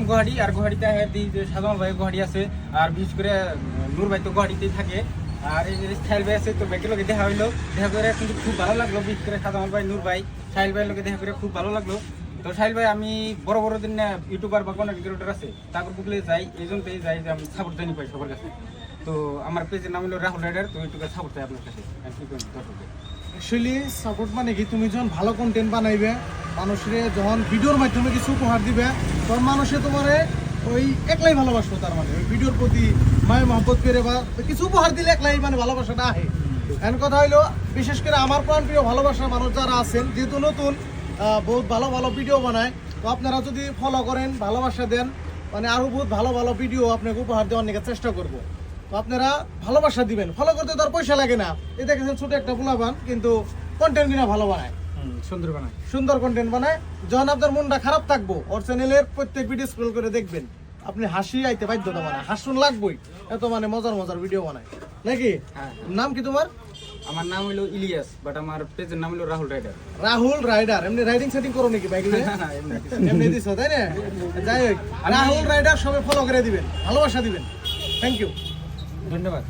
গুয়াহাটি, আর গুয়াহাটিতে যে সাধারণ ভাই গুয়াহাটি আছে, আর বিশেষ করে নূর ভাই তো গুয়াহাটিতেই থাকে। আর এই যে সাহিল ভাই আছে, তো ব্যাকের লোকে দেখা হইলো, দেখা করে কিন্তু খুব ভালো লাগলো। বিশেষ করে সাধারণ ভাই, নূর ভাই, সাহিল ভাইয়ের লোকে দেখা করে খুব ভালো লাগলো। তো সাহিল ভাই, আমি বড় বড় দিন ইউটিউবার বা কোনো ক্রিকেটার আছে তারপর বুকলে যাই, এই জন্যই যাই যে আমি সাপোর্ট জানি পাই সবার কাছে। তো আমার পেজের নাম হলো রাহুল রাইডার, তো ইউটিউবে সাপোর্ট চাই আপনার কাছে। কি করেন দর্শককে? অ্যাকচুয়ালি সাপোর্ট মানে কি, তুমি যখন ভালো কন্টেন্ট বানাইবে, মানুষের যখন ভিডিওর মাধ্যমে কিছু উপহার দিবে, তখন মানুষে তোমারে ওই একলাই ভালোবাসবো। তার মানে ওই ভিডিওর প্রতি মায় মহব্বত করে বা কিছু উপহার দিলে একলাই মানে ভালোবাসাটা আহে। এমন কথা হইলো, বিশেষ করে আমার প্রাণ প্রিয় ভালোবাসার মানুষ যারা আছেন, যেহেতু নতুন বহুত ভালো ভালো ভিডিও বানায়, তো আপনারা যদি ফলো করেন, ভালোবাসা দেন, মানে আরও বহুত ভালো ভালো ভিডিও আপনাকে উপহার দেওয়ার নিয়ে চেষ্টা করবো। তো আপনারা ভালোবাসা দিবেন, ফলো করতে তো আর পয়সা লাগে না। এই দেখেছেন ছোট একটা পোলাপান, কিন্তু কন্টেন্ট কিনা ভালো বানায়, সুন্দর বানায়, সুন্দর কন্টেন্ট বানায়। যখন আপনার মনটা খারাপ থাকবো, ওর চ্যানেলের প্রত্যেক ভিডিও স্ক্রল করে দেখবেন, আপনি হাসি আইতে বাধ্যতা, মানে হাসুন লাগবেই, এত মানে মজার মজার ভিডিও বানায় নাকি। হ্যাঁ। নাম কি তোমার? আমার নাম হলো ইলিয়াস, বাট আমার পেজের নাম হলো রাহুল রাইডার। রাহুল রাইডার। এমনি রাইডিং সেটিং করো নাকি বাইক? এমনি দিছো তাই না? যাই হোক, রাহুল রাইডার সবাই ফলো করে দিবেন, ভালোবাসা দিবেন। থ্যাংক ইউ, ধন্যবাদ।